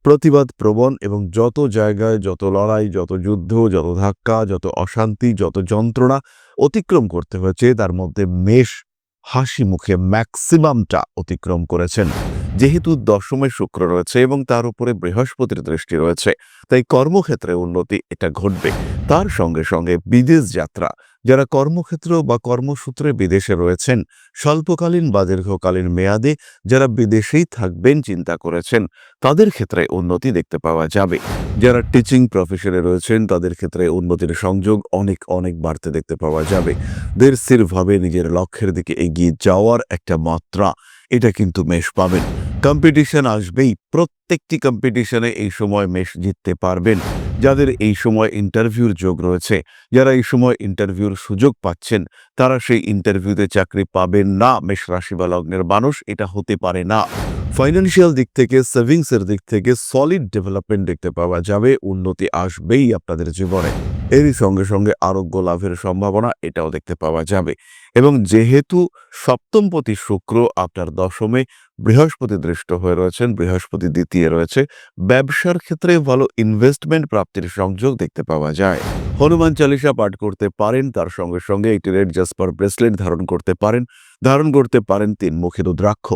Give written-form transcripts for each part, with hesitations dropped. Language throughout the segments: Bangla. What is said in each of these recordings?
প্রতিবাদ প্রবণ এবং যত জায়গায় যত লড়াই, যত যুদ্ধ, যত ধাক্কা, যত অশান্তি, যত যন্ত্রণা অতিক্রম করতে হয়েছে, তার মধ্যে মেষ হাসি মুখে ম্যাক্সিমামটা অতিক্রম করেছেন। যেহেতু দশমে শুক্র রয়েছে এবং তার উপরে বৃহস্পতির দৃষ্টি রয়েছে, তাই কর্মক্ষেত্রে উন্নতি এটা ঘটবে। তার সঙ্গে সঙ্গে বিদেশ যাত্রা, যারা কর্মক্ষেত্র বা কর্মসূত্রে বিদেশে রয়েছেন, স্বল্পকালীন বা দীর্ঘকালীন মেয়াদে যারা বিদেশেই থাকবেন চিন্তা করেছেন, তাদের ক্ষেত্রে উন্নতি দেখতে পাওয়া যাবে। যারা টিচিং প্রফেশনে রয়েছেন, তাদের ক্ষেত্রে উন্নতির সংযোগ অনেক অনেক বাড়তে দেখতে পাওয়া যাবে। ধীরস্থিরভাবে নিজের লক্ষ্যের দিকে এগিয়ে যাওয়ার একটা মাত্রা এটা কিন্তু মেষ পাবেন। কম্পিটিশন আসবেই, প্রত্যেকটি কম্পিটিশনে এই সময় মেষ জিততে পারবেন। যাদের এই সময় ইন্টারভিউর যোগ রয়েছে, যারা এই সময় ইন্টারভিউর সুযোগ পাচ্ছেন, তারা সেই ইন্টারভিউতে চাকরি পাবেন না মেষ রাশি বা লগ্নের মানুষ, এটা হতে পারে না। ফাইন্যান্সিয়াল দিক থেকে, সেভিংসের দিক থেকে সলিড ডেভেলপমেন্ট দেখতে পাওয়া যাবে, উন্নতি আসবেই আপনাদের জীবনে। এরই সঙ্গে সঙ্গে আরোগ্য লাভের সম্ভাবনা এটাও দেখতে পাওয়া যাবে। এবং যেহেতু সপ্তমপতি শুক্র আপনার দশমে বৃহস্পতি দৃষ্ট হয়ে রয়েছেন, বৃহস্পতি দ্বিতীয় রয়েছে, ব্যবসার ক্ষেত্রে ভালো ইনভেস্টমেন্ট প্রাপ্তির সংযোগ দেখতে পাওয়া যায়। হনুমান চালিসা পাঠ করতে পারেন, তার সঙ্গে সঙ্গে একটি রেড জাসপার ব্রেসলেট ধারণ করতে পারেন 3 মুখী রুদ্রাক্ষ।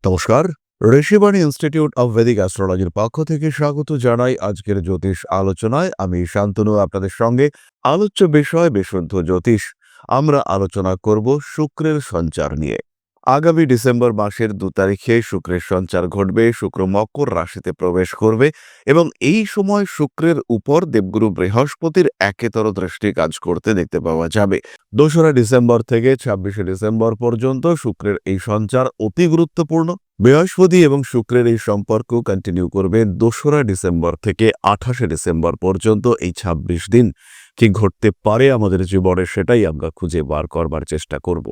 নমস্কার, ঋষিবাণী ইনস্টিটিউট অব ভেদিক অ্যাস্ট্রোলজির পক্ষ থেকে স্বাগত জানাই আজকের জ্যোতিষ আলোচনায়। আমি শান্তনু আপনাদের সঙ্গে। আলোচ্য বিষয় বিশুদ্ধ জ্যোতিষ। আমরা আলোচনা করব শুক্রের সঞ্চার নিয়ে। আগামী ডিসেম্বর মাসের 2 তারিখে শুক্রের সঞ্চার ঘটবে। শুক্র মকর রাশিতে প্রবেশ করবে এবং এই সময় শুক্রের উপর দেবগুরু বৃহস্পতির একেতর দৃষ্টি কাজ করতে দেখতে পাওয়া যাবে। 2রা ডিসেম্বর থেকে 26শে ডিসেম্বর পর্যন্ত শুক্রের এই সঞ্চার অতি গুরুত্বপূর্ণ। বৃহস্পতি এবং শুক্রের এই সম্পর্ক কন্টিনিউ করবে 2রা ডিসেম্বর থেকে 28শে ডিসেম্বর পর্যন্ত। এই 26 দিন কি ঘটতে পারে আমাদের জীবনে, সেটাই আমরা খুঁজে বার করবার চেষ্টা করব।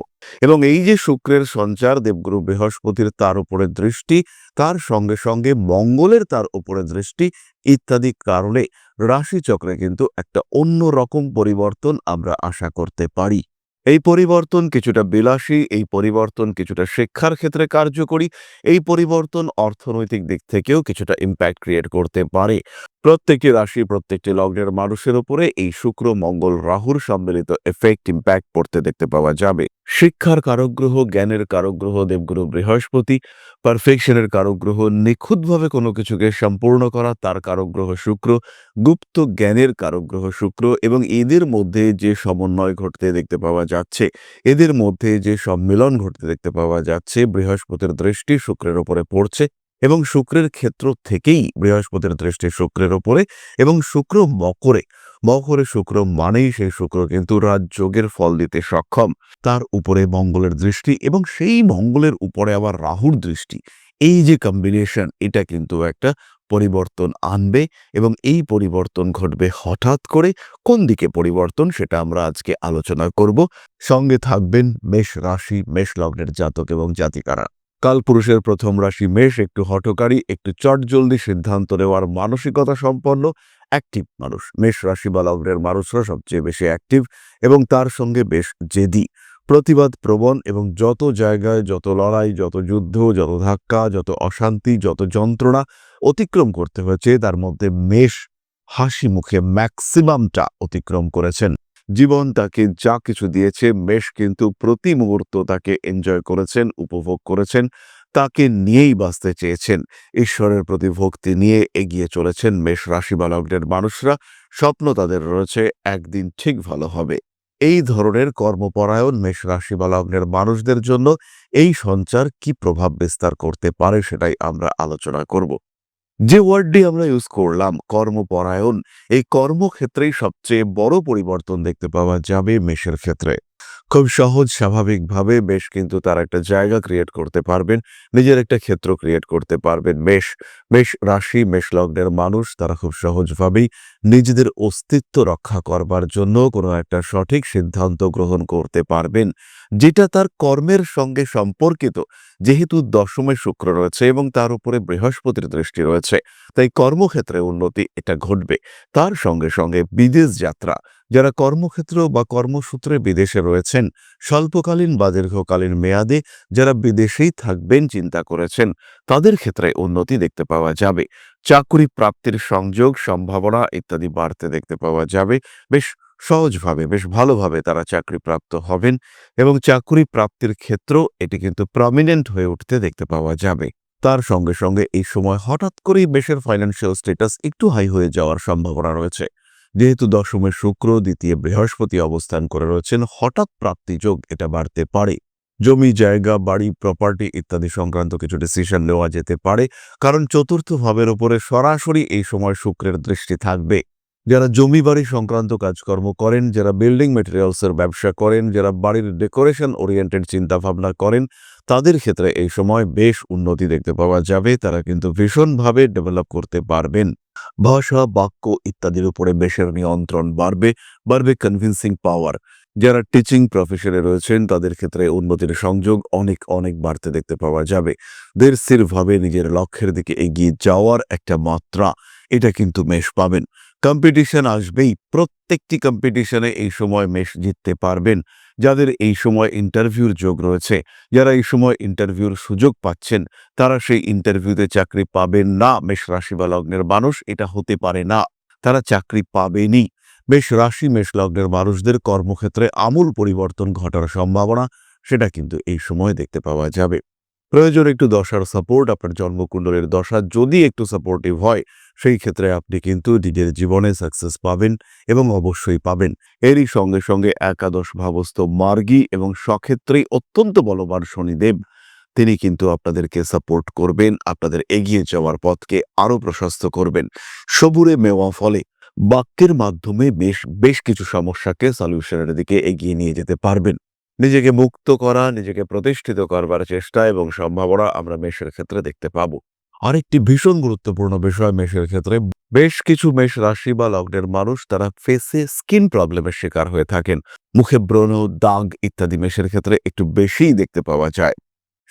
এবং এই যে শুক্রের সঞ্চার, দেবগুরু বৃহস্পতির তার উপরে দৃষ্টি, তার সঙ্গে সঙ্গে মঙ্গলের তার উপরে দৃষ্টি ইত্যাদি কারণে রাশিচক্রে কিন্তু একটা অন্য রকম পরিবর্তন আমরা আশা করতে পারি। এই পরিবর্তন কিছুটা বিলাসী, এই পরিবর্তন কিছুটা শিক্ষার ক্ষেত্রে কার্যকরী, এই পরিবর্তন অর্থনৈতিক দিক থেকেও কিছুটা ইম্প্যাক্ট ক্রিয়েট করতে পারে। প্রত্যেকটি রাশি, প্রত্যেকটি লগ্নের মানুষের উপরে এই শুক্র মঙ্গল রাহুর সম্মিলিত এফেক্ট ইম্প্যাক্ট পড়তে দেখতে পাওয়া যাবে। শিক্ষার কারক গ্রহ, জ্ঞানের কারক গ্রহ দেবগুরু বৃহস্পতি, পারফেকশনের কারক গ্রহ, নিখুঁতভাবে কোনো কিছুকে সম্পূর্ণ করা তার কারক গ্রহ শুক্র, গুপ্ত জ্ঞানের কারক গ্রহ শুক্র, এবং এদের মধ্যে যে সমন্বয় ঘটতে দেখতে পাওয়া যাচ্ছে, এদের মধ্যে যে সম্মিলন ঘটতে দেখতে পাওয়া যাচ্ছে, বৃহস্পতির দৃষ্টি শুক্রের উপরে পড়ছে এবং শুক্রের ক্ষেত্র থেকেই বৃহস্পতির দৃষ্টি শুক্রের উপরে, এবং শুক্র মকরে শুক্র মানেই সেই শুক্র কিন্তু রাজযোগের ফল দিতে সক্ষম। তার উপরে মঙ্গলের দৃষ্টি এবং সেই মঙ্গলের উপরে আবার রাহুর দৃষ্টি, এই যে কম্বিনেশন, এটা কিন্তু একটা পরিবর্তন আনবে এবং এই পরিবর্তন ঘটবে হঠাৎ করে। কোন দিকে পরিবর্তন, সেটা আমরা আজকে আলোচনা করব। সঙ্গে থাকবেন মেষ রাশি, মেষ লগ্নের জাতক এবং জাতিকারা। কালপুরুষের প্রথম রাশি মেষ, একটু হঠকারী, একটু চটজলদি সিদ্ধান্ত নেওয়ার মানসিকতা সম্পন্ন অ্যাক্টিভ মানুষ। মেষ রাশি বা লগ্নের মানুষরা সবচেয়ে বেশি অ্যাক্টিভ এবং তার সঙ্গে বেশ জেদি, প্রতিবাদ প্রবণ এবং যত জায়গায় যত লড়াই, যত যুদ্ধ, যত ধাক্কা, যত অশান্তি, যত যন্ত্রণা অতিক্রম করতে হয়েছে, তার মধ্যে মেষ হাসি মুখে ম্যাক্সিমামটা অতিক্রম করেছেন। জীবন তাকে যা কিছু দিয়েছে, মেষ কিন্তু প্রতি মুহূর্ত তাকে এনজয় করেছেন, উপভোগ করেছেন, তাকে নিয়েই বাঁচতে চেয়েছেন। ঈশ্বরের প্রতি ভক্তি নিয়ে এগিয়ে চলেছেন মেষ রাশি বা লগ্নের মানুষরা। স্বপ্ন তাদের রয়েছে একদিন ঠিক ভালো হবে। এই ধরনের কর্মপরায়ণ মেষ রাশি বা লগ্নের মানুষদের জন্য এই সঞ্চার কি প্রভাব বিস্তার করতে পারে, সেটাই আমরা আলোচনা করব। যে ওয়ার্ডটি আমরা ইউজ করলাম, কর্মপরায়ণ, এই কর্মক্ষেত্রেই সবচেয়ে বড় পরিবর্তন দেখতে পাওয়া যাবে মেষের ক্ষেত্রে। খুব সহজ স্বাভাবিকভাবে বেশ কিন্তু তারা একটা জায়গা ক্রিয়েট করতে পারবেন, নিজের একটা ক্ষেত্র ক্রিয়েট করতে পারবেন। মেষ রাশি, মেষ লগ্নের মানুষ তারা খুব সহজভাবেই নিজেদের অস্তিত্ব রক্ষা করবার জন্য কোনো একটা সঠিক সিদ্ধান্ত গ্রহণ করতে পারবেন, যেটা তার কর্মের সঙ্গে সম্পর্কিত। যেহেতু দশমে শুক্র রয়েছে এবং তার উপরে বৃহস্পতির দৃষ্টি রয়েছে, তাই কর্মক্ষেত্রে উন্নতি এটা ঘটবে। তার সঙ্গে সঙ্গে বিদেশ যাত্রা, যারা কর্মক্ষেত্র বা কর্মসূত্রে বিদেশে রয়েছেন, স্বল্পকালীন বা দীর্ঘকালীন মেয়াদে যারা বিদেশেই থাকবেন চিন্তা করেছেন, তাদের ক্ষেত্রে উন্নতি দেখতে পাওয়া যাবে। চাকরি প্রাপ্তির সংযোগ, সম্ভাবনা ইত্যাদি বাড়তে দেখতে পাওয়া যাবে। বেশ সহজভাবে, বেশ ভালোভাবে তারা চাকরি প্রাপ্ত হবেন এবং চাকরি প্রাপ্তির ক্ষেত্র এটি কিন্তু প্রমিনেন্ট হয়ে উঠতে দেখতে পাওয়া যাবে। তার সঙ্গে সঙ্গে এই সময় হঠাৎ করেই মেষের ফাইন্যান্সিয়াল স্ট্যাটাস একটু হাই হয়ে যাওয়ার সম্ভাবনা রয়েছে। যেহেতু দশমে শুক্র, দ্বিতীয় বৃহস্পতি অবস্থান করে রয়েছেন, হঠাৎ প্রাপ্তিযোগ এটা বাড়তে পারে। জমি জায়গা, বাড়ি, প্রপার্টি ইত্যাদি সংক্রান্ত কিছু ডিসিশন নেওয়া যেতে পারে, কারণ চতুর্থ ভাবের উপরে সরাসরি এই সময় শুক্রের দৃষ্টি থাকবে। যারা জমি বাড়ি সংক্রান্ত কাজকর্ম করেন, যারা বিল্ডিং মেটেরিয়ালসের ব্যবসা করেন, যারা বাড়ির ডেকোরেশন ওরিয়েন্টেড চিন্তাভাবনা করেন, তাদের ক্ষেত্রে এই সময় বেশ উন্নতি দেখতে পাওয়া যাবে। তারা কিন্তু ভীষণভাবে ডেভেলপ করতে পারবেন। ভাষা, বাক্য ইত্যাদির উপরে বেশের নিয়ন্ত্রণ বাড়বে কনভিন্সিং পাওয়ার। যারা টিচিং প্রফেশনে রয়েছেন তাদের ক্ষেত্রে উন্নতির সংযোগ অনেক অনেক বাড়তে দেখতে পাওয়া যাবে। ধীরস্থিরভাবে নিজের লক্ষ্যের দিকে এগিয়ে যাওয়ার একটা মাত্রা এটা কিন্তু মেষ পাবেন। কম্পিটিশন আসবেই, প্রত্যেকটি কম্পিটিশনে এই সময় মেষ জিততে পারবেন। যাদের এই সময় ইন্টারভিউর যোগ রয়েছে, যারা এই সময় ইন্টারভিউর সুযোগ পাচ্ছেন, তারা সেই ইন্টারভিউতে চাকরি পাবেন না। মেষ রাশি বা লগ্নের মানুষ এটা হতে পারে না, তারা চাকরি পাবেনই। মেষ রাশি, মেষ লগ্নের মানুষদের কর্মক্ষেত্রে আমূল পরিবর্তন ঘটার সম্ভাবনা সেটা কিন্তু এই সময় দেখতে পাওয়া যাবে। প্রয়োজন একটু দশার সাপোর্ট, আপনার জন্মকুণ্ডলীর দশা যদি একটু সাপোর্টিভ হয়, সেই ক্ষেত্রে আপনি কিন্তু নিজের জীবনে সাকসেস পাবেন এবং অবশ্যই পাবেন। এরই সঙ্গে সঙ্গে একাদশ ভাবস্থ মার্গী এবং স্বক্ষেত্রেই অত্যন্ত বলবান শনিদেব, তিনি কিন্তু আপনাদেরকে সাপোর্ট করবেন, আপনাদের এগিয়ে যাওয়ার পথকে আরো প্রশস্ত করবেন। সবুরে মেওয়া ফলে বাক্যের মাধ্যমে বেশ কিছু সমস্যাকে সলিউশনের দিকে এগিয়ে নিয়ে যেতে পারবেন। নিজেকে মুক্ত করা, নিজেকে প্রতিষ্ঠিত করবার চেষ্টা এবং সম্ভাবনা আমরা মেষের ক্ষেত্রে দেখতে পাবো। আরেকটি ভীষণ গুরুত্বপূর্ণ বিষয় মেষের ক্ষেত্রে, বেশ কিছু মেষ রাশি বা লগ্নের মানুষ তারা ফেসে স্কিন প্রবলেমের শিকার হয়ে থাকেন। মুখে ব্রণ, দাগ ইত্যাদি মেষের ক্ষেত্রে একটু বেশিই দেখতে পাওয়া যায়।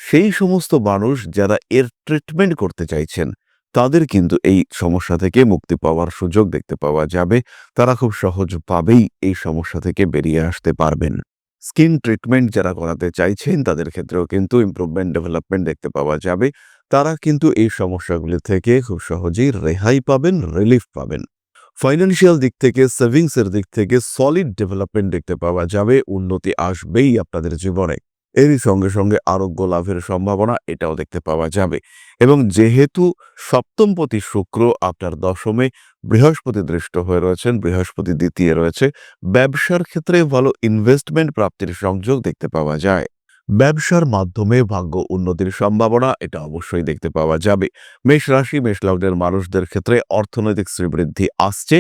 সেই সমস্ত মানুষ যারা এর ট্রিটমেন্ট করতে চাইছেন, তাদের কিন্তু এই সমস্যা থেকে মুক্তি পাওয়ার সুযোগ দেখতে পাওয়া যাবে। তারা খুব সহজভাবেই এই সমস্যা থেকে বেরিয়ে আসতে পারবেন। স্কিন ট্রিটমেন্ট যারা করাতে চাইছেন তাদের ক্ষেত্রেও কিন্তু ইমপ্রুভমেন্ট, ডেভেলপমেন্ট দেখতে পাওয়া যাবে। তারা কিন্তু এই সমস্যাগুলি থেকে খুব সহজেই রেহাই পাবেন, রিলিফ পাবেন। ফাইন্যান্সিয়াল দিক থেকে, সেভিংসের দিক থেকে সলিড ডেভেলপমেন্ট দেখতে পাওয়া যাবে। উন্নতি আসবেই আপনাদের জীবনে। এরই সঙ্গে সঙ্গে আরোগ্য লাভের সম্ভাবনা এটাও দেখতে পাওয়া যাবে। এবং যেহেতু সপ্তমপতি শুক্র আপনার দশমে, বৃহস্পতি দৃষ্ট হয়ে রয়েছেন, বৃহস্পতি দ্বিতীয় রয়েছে, ব্যবসার ক্ষেত্রে ভালো ইনভেস্টমেন্ট প্রাপ্তির সংযোগ দেখতে পাওয়া যায়। ব্যবসার মাধ্যমে ভাগ্য উন্নতির সম্ভাবনা এটা অবশ্যই দেখতে পাওয়া যাবে। মেষ রাশি, মেষ লগ্নের মানুষদের ক্ষেত্রে অর্থনৈতিক শ্রীবৃদ্ধি আসছে,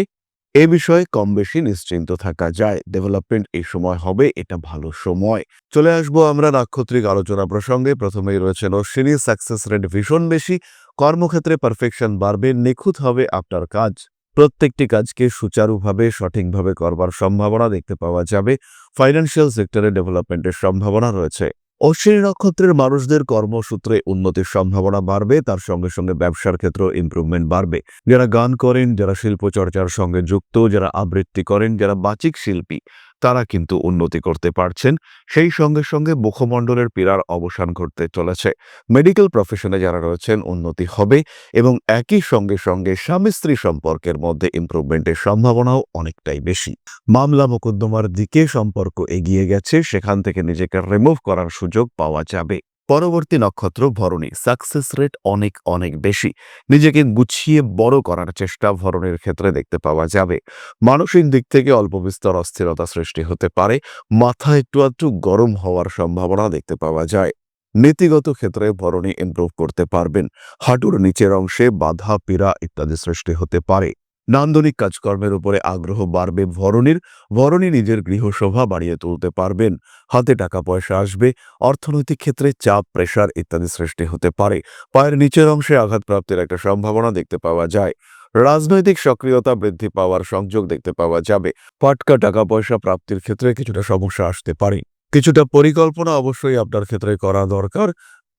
এ বিষয়ে কম বেশি নিশ্চিন্ত থাকা যায়। ডেভেলপমেন্ট এই সময় হবে, এটা ভালো সময়। চলে আসবো আমরা নাক্ষত্রিক আলোচনা প্রসঙ্গে। প্রথমেই রয়েছেন অশ্বিনী, সাকসেস রেট ভীষণ বেশি, কর্মক্ষেত্রে পারফেকশন বাড়বে, নিখুঁত হবে আপনার কাজ। প্রত্যেকটি কাজকে সুচারুভাবে, সঠিকভাবে করবার সম্ভাবনা দেখতে পাওয়া যাবে। ফাইন্যান্সিয়াল সেক্টরে ডেভেলপমেন্টের সম্ভাবনা রয়েছে। অশ্বিনী নক্ষত্রের মানুষদের কর্মসূত্রে উন্নতির সম্ভাবনা বাড়বে, তার সঙ্গে সঙ্গে ব্যবসার ক্ষেত্রেও ইমপ্রুভমেন্ট বাড়বে। যারা গান করেন, যারা শিল্প চর্চার সঙ্গে যুক্ত, যারা আবৃত্তি করেন, যারা বাচিক শিল্পী, তারা কিন্তু উন্নতি করতে পারছেন। সেই সঙ্গে সঙ্গে মুখমণ্ডলের পীড়ার অবসান ঘটতে চলেছে। মেডিকেল প্রফেশনে যারা রয়েছেন উন্নতি হবে এবং একই সঙ্গে সঙ্গে স্বামী স্ত্রী সম্পর্কের মধ্যে ইমপ্রুভমেন্টের সম্ভাবনাও অনেকটাই বেশি। মামলা মোকদ্দমার দিকে সম্পর্ক এগিয়ে গেছে, সেখান থেকে নিজেকে রিমুভ করার সুযোগ পাওয়া যাবে। পরবর্তী নক্ষত্র ভরণী, সাকসেস রেট অনেক অনেক বেশি। নিজেকে গুছিয়ে বড় করার চেষ্টা ভরণীর ক্ষেত্রে দেখতে পাওয়া যাবে। মানসিক দিক থেকে অল্প বিস্তর অস্থিরতা সৃষ্টি হতে পারে, মাথা একটু আধটু গরম হওয়ার সম্ভাবনা দেখতে পাওয়া যায়। নীতিগত ক্ষেত্রে ভরণী ইমপ্রুভ করতে পারবেন। হাঁটুর নিচের অংশে বাধা, পীড়া ইত্যাদি সৃষ্টি হতে পারে। নান্দনিক কাজকর্মের উপরে আগ্রহ বাড়বে ভরণীর। ভরণী নিজের গৃহশোভা বাড়িয়ে তুলতে পারবেন। হাতে টাকা পয়সা আসবে। অর্থনৈতিক ক্ষেত্রে চাপ, প্রেসার ইত্যাদি সৃষ্টি হতে পারে। পায়ের নিচের অংশে আঘাতপ্রাপ্তির একটা সম্ভাবনা দেখতে পাওয়া যায়। রাজনৈতিক সক্রিয়তা বৃদ্ধি পাওয়ার সংযোগ দেখতে পাওয়া যাবে। ফাটকা টাকা পয়সা প্রাপ্তির ক্ষেত্রে কিছুটা সমস্যা আসতে পারে। কিছুটা পরিকল্পনা অবশ্যই আপনার ক্ষেত্রে করা দরকার।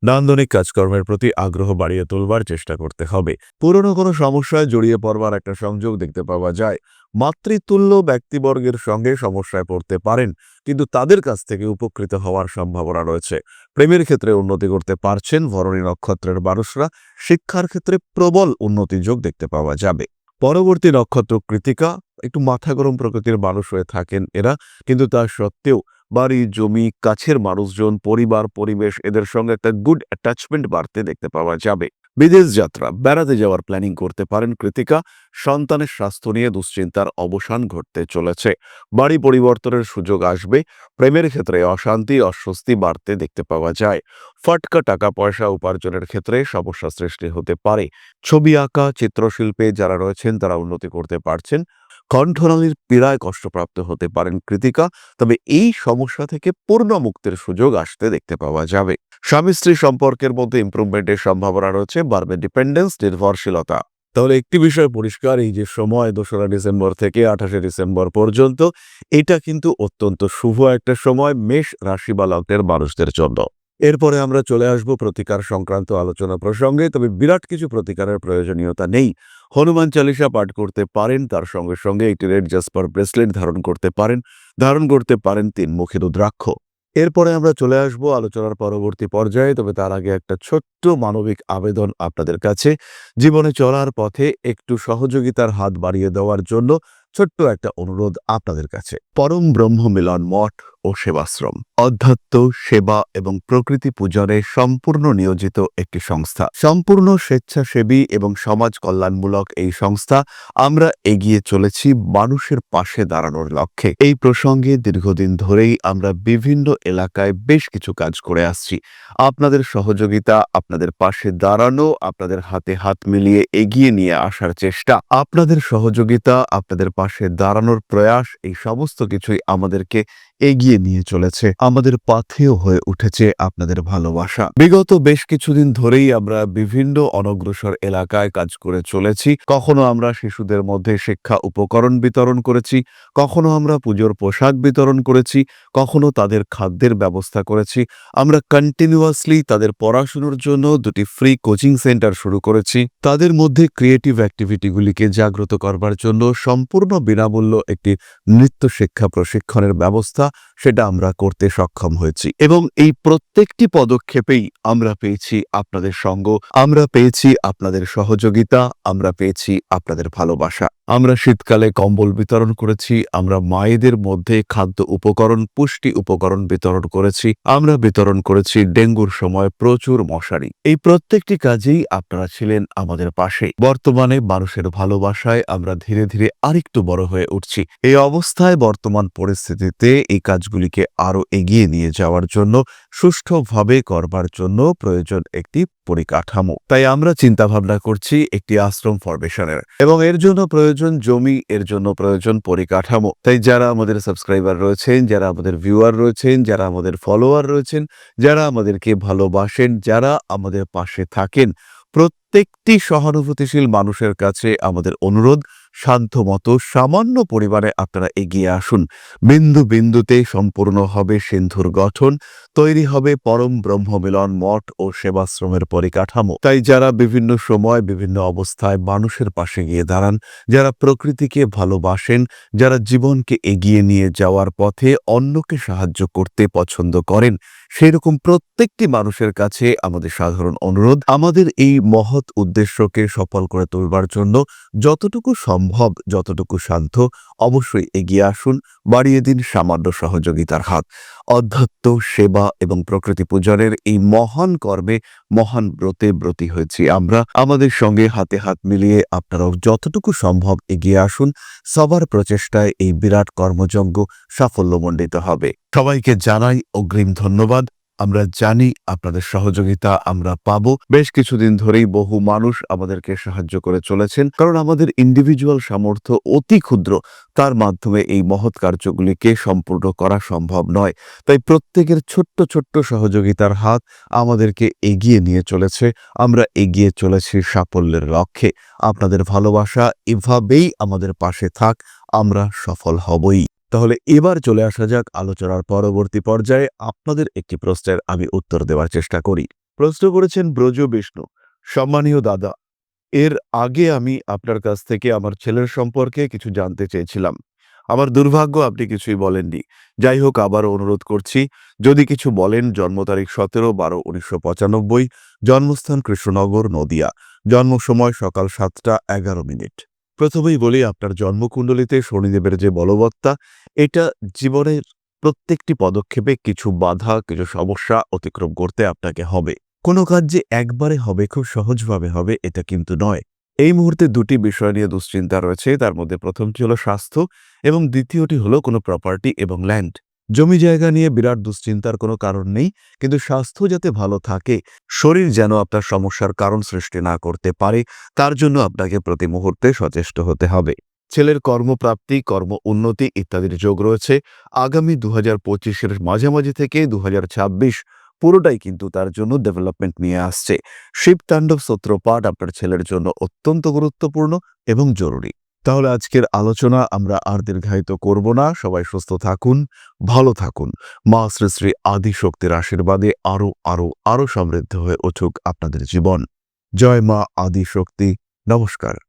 নান্দনিক কাজকর্মের প্রতি আগ্রহ বাড়িয়ে তুলবার চেষ্টা করতে হবে। পুরনো কোনো সমস্যায় জড়িয়ে পড়বার একটা সংযোগ দেখতে পাওয়া যায়। মাতৃতুল্য ব্যক্তিবর্গের সঙ্গে সমস্যায় পড়তে পারেন, কিন্তু তাদের কাছ থেকে উপকৃত হওয়ার সম্ভাবনা রয়েছে। প্রেমের ক্ষেত্রে উন্নতি করতে পারছেন ভরণী নক্ষত্রের মানুষরা। শিক্ষার ক্ষেত্রে প্রবল উন্নতি যোগ দেখতে পাওয়া যাবে। পরবর্তী নক্ষত্র কৃত্তিকা। একটু মাথা গরম প্রকৃতির মানুষ হয়ে থাকেন এরা, কিন্তু তা সত্ত্বেও বাড়ি, জমি, কাছের মানুষজন, পরিবার, পরিবেশ এদের সঙ্গে একটা গুড অ্যাটাচমেন্ট বাড়তে দেখতে পাওয়া যাবে। বিদেশ যাত্রা, বেড়াতে যাওয়ার প্ল্যানিং করতে পারেন কৃত্তিকা। সন্তানের স্বাস্থ্য নিয়ে দুশ্চিন্তার অবসান ঘটতে চলেছে। বাড়ি পরিবর্তনের সুযোগ আসবে। প্রেমের ক্ষেত্রে অশান্তি, অস্বস্তি বাড়তে দেখতে পাওয়া যায়। ফাটকা টাকা পয়সা উপার্জনের ক্ষেত্রে সমস্যা সৃষ্টি হতে পারে। ছবি আঁকা, চিত্রশিল্পে যারা রয়েছেন তারা উন্নতি করতে পারছেন। কণ্ঠনালীর পীড়ায় কষ্টপ্রাপ্ত হতে পারেন কৃত্তিকা, তবে এই সমস্যা থেকে পূর্ণ মুক্তির সুযোগ আসতে দেখতে পাওয়া যাবে। স্বামী স্ত্রী সম্পর্কের মধ্যে ইমপ্রুভমেন্টের সম্ভাবনা রয়েছে, বাড়বে ডিপেন্ডেন্স, নির্ভরশীলতা। তাহলে একটি বিষয় পরিষ্কার, এই যে সময় 2রা ডিসেম্বর থেকে 28শে ডিসেম্বর পর্যন্ত, এটা কিন্তু অত্যন্ত শুভ একটা সময় মেষ রাশি বা লগ্নের মানুষদের জন্য। এরপরে আমরা চলে আসব প্রতিকার সংক্রান্ত আলোচনা প্রসঙ্গে, তবে বিরাট কিছু প্রতিকারের প্রয়োজনীয়তা নেই। হনুমান চালিসা পাঠ করতে পারেন, তার সঙ্গে সঙ্গে একটি রেড জাসপার ব্রেসলেট ধারণ করতে পারেন। ধারণ করতে পারেন 3 মুখী রুদ্রাক্ষ। এরপরে আমরা চলে আসব আলোচনার পরবর্তী পর্যায়ে, তবে তার আগে একটা ছোট্ট মানবিক আবেদন আপনাদের কাছে। জীবনে চলার পথে একটু সহযোগিতার হাত বাড়িয়ে দেওয়ার জন্য ছোট্ট একটা অনুরোধ আপনাদের কাছে। পরম ব্রহ্ম মিলন মঠ ও সেবাশ্রম অধ্যাত্ম, সেবা এবং প্রকৃতি পূজনে সম্পূর্ণ নিয়োজিত একটি সংস্থা। সম্পূর্ণ স্বেচ্ছাসেবী এবং সমাজ কল্যাণমূলক এই সংস্থা। আমরা এগিয়ে চলেছি মানুষের পাশে দাঁড়ানোর লক্ষ্যে। এই প্রসঙ্গে দীর্ঘদিন ধরেই আমরা বিভিন্ন এলাকায় বেশ কিছু কাজ করে আসছি। আপনাদের সহযোগিতা, আপনাদের পাশে দাঁড়ানো, আপনাদের হাতে হাত মিলিয়ে এগিয়ে নিয়ে আসার চেষ্টা, আপনাদের সহযোগিতা, আপনাদের পাশে দাঁড়ানোর প্রয়াস, এই সমস্ত কিছুই আমাদেরকে এগিয়ে নিয়ে চলেছে। আমাদের পাথেয় হয়ে উঠেছে আপনাদের ভালোবাসা। বিগত বেশ কিছুদিন ধরেই আমরা বিভিন্ন অনগ্রসর এলাকায় কাজ করে চলেছি। কখনো আমরা শিশুদের মধ্যে শিক্ষা উপকরণ বিতরণ করেছি, কখনো আমরা পুজোর পোশাক বিতরণ করেছি, কখনো তাদের খাদ্যের ব্যবস্থা করেছি। আমরা কন্টিনিউয়াসলি তাদের পড়াশুনোর জন্য 2টি ফ্রি কোচিং সেন্টার শুরু করেছি। তাদের মধ্যে ক্রিয়েটিভ অ্যাক্টিভিটিগুলিকে জাগ্রত করবার জন্য সম্পূর্ণ বিনামূল্য একটি নৃত্য শিক্ষা প্রশিক্ষণের ব্যবস্থা, সেটা আমরা করতে সক্ষম হয়েছি। এবং এই প্রত্যেকটি পদক্ষেপেই আমরা পেয়েছি আপনাদের সঙ্গ, আমরা পেয়েছি আপনাদের সহযোগিতা, আমরা পেয়েছি আপনাদের ভালোবাসা। আমরা শীতকালে কম্বল বিতরণ করেছি, আমরা মায়েদের মধ্যে খাদ্য উপকরণ, পুষ্টি উপকরণ বিতরণ করেছি, আমরা বিতরণ করেছি ডেঙ্গুর সময় প্রচুর মশারি। এই প্রত্যেকটি কাজেই আপনারা ছিলেন আমাদের পাশে। বর্তমানে মানুষের ভালোবাসায় আমরা ধীরে ধীরে আরেকটু বড় হয়ে উঠছি। এই অবস্থায় বর্তমান পরিস্থিতিতে এই কাজগুলিকে আরো এগিয়ে নিয়ে যাওয়ার জন্য, সুষ্ঠুভাবে করবার জন্য প্রয়োজন একটি পরিকাঠামো। তাই আমরা চিন্তা ভাবনা করছি একটি আশ্রম ফরমেশনের, এবং এর জন্য প্রয়োজন জমি, এর জন্য প্রয়োজন পরিকাঠামো। তাই যারা আমাদের সাবস্ক্রাইবার রয়েছেন, যারা আমাদের ভিউয়ার রয়েছেন, যারা আমাদের ফলোয়ার রয়েছেন, যারা আমাদেরকে ভালোবাসেন, যারা আমাদের পাশে থাকেন, প্রত্যেকটি সহানুভূতিশীল মানুষের কাছে আমাদের অনুরোধ, সাধ্যমতো সামান্য পরিমাণে আপনারা এগিয়ে আসুন। বিন্দু বিন্দুতে সম্পূর্ণ হবে সিন্ধুর গঠন, তৈরি হবে পরম ব্রহ্ম মিলন মঠ ও সেবাশ্রমের পরিকাঠামো। তাই যারা বিভিন্ন সময় বিভিন্ন অবস্থায় মানুষের পাশে গিয়ে দাঁড়ান, যারা প্রকৃতিকে ভালোবাসেন, যারা জীবনকে এগিয়ে নিয়ে যাওয়ার পথে অন্যকে সাহায্য করতে পছন্দ করেন, সেরকম প্রত্যেকটি মানুষের কাছে আমাদের সাধারণ অনুরোধ, আমাদের এই মহৎ উদ্দেশ্যকে সফল করে তুলবার জন্য যতটুকু সম্ভব, যতটুকু সাধ্য, অবশ্যই এগিয়ে আসুন, বাড়িয়ে দিন সামান্য সহযোগিতার হাত। অধ্যাত্ম, সেবা এবং প্রকৃতি পূজনের এই মহান কর্মে, মহান ব্রতে ব্রতী হয়েছি আমরা। আমাদের সঙ্গে হাতে হাত মিলিয়ে আপনারাও যতটুকু সম্ভব এগিয়ে আসুন। সবার প্রচেষ্টায় এই বিরাট কর্মযজ্ঞ সাফল্যমণ্ডিত হবে। সবাইকে জানাই অগ্রিম ধন্যবাদ। আমরা জানি আপনাদের সহযোগিতা আমরা পাবো। বেশ কিছুদিন ধরেই বহু মানুষ আমাদেরকে সাহায্য করে চলেছেন। কারণ আমাদের ইন্ডিভিজুয়াল সামর্থ্য অতি ক্ষুদ্র। তার মাধ্যমে এই মহৎ কার্যগুলিকে সম্পূর্ণ করা সম্ভব নয়। তাই প্রত্যেকের ছোট্ট, ছোট্ট সহযোগিতার হাত আমাদেরকে এগিয়ে নিয়ে চলেছে। আমরা এগিয়ে চলেছি সাফল্যের লক্ষ্যে। আপনাদের ভালোবাসা এভাবেই আমাদের পাশে থাক, আমরা সফল হবই। তাহলে এবার চলে আসা যাক আলোচনার পরবর্তী পর্যায়ে। আপনাদের একটি প্রশ্নের আমি উত্তর দেওয়ার চেষ্টা করি। প্রশ্ন করেছেন ব্রজ বিষ্ণু। সম্মানীয় দাদা, এর আগে আমি আপনার কাছ থেকে আমার ছেলের সম্পর্কে কিছু জানতে চেয়েছিলাম। আমার দুর্ভাগ্য আপনি কিছুই বলেননি। যাই হোক, আবারও অনুরোধ করছি, যদি কিছু বলেন। জন্ম তারিখ 17/12/1995, জন্মস্থান কৃষ্ণনগর, নদিয়া, জন্ম সময় সকাল 7টা 11 মিনিট। প্রথমেই বলি, আপনার জন্মকুণ্ডলিতে শনিদেবের যে বলবত্তা, এটা জীবনের প্রত্যেকটি পদক্ষেপে কিছু বাধা, কিছু সমস্যা অতিক্রম করতে আপনাকে হবে। কোনো কাজ যে একবারে হবে, খুব সহজভাবে হবে, এটা কিন্তু নয়। এই মুহূর্তে দুটি বিষয় নিয়ে দুশ্চিন্তা রয়েছে। তার মধ্যে প্রথমটি হলো স্বাস্থ্য এবং দ্বিতীয়টি হলো কোনো প্রপার্টি এবং ল্যান্ড। জমি জায়গা নিয়ে বিরাট দুশ্চিন্তার কোনো কারণ নেই, কিন্তু স্বাস্থ্য যাতে ভালো থাকে, শরীর যেন আপনার সমস্যার কারণ সৃষ্টি না করতে পারে, তার জন্য আপনাকে প্রতি মুহূর্তে সচেষ্ট হতে হবে। ছেলের কর্মপ্রাপ্তি, কর্ম উন্নতি ইত্যাদির যোগ রয়েছে। আগামী 2025-এর মাঝামাঝি থেকে 2026 পুরোটাই কিন্তু তার জন্য ডেভেলপমেন্ট নিয়ে আসছে। শিবতাণ্ডব স্তোত্র পাঠ আপনার ছেলের জন্য অত্যন্ত গুরুত্বপূর্ণ এবং জরুরি। তাহলে আজকের আলোচনা আমরা আর দীর্ঘায়িত করব না। সবাই সুস্থ থাকুন, ভালো থাকুন। মা শ্রী শ্রী আদিশক্তির আশীর্বাদে আরো আরো আরো সমৃদ্ধ হয়ে উঠুক আপনাদের জীবন। জয় মা আদিশক্তি। নমস্কার।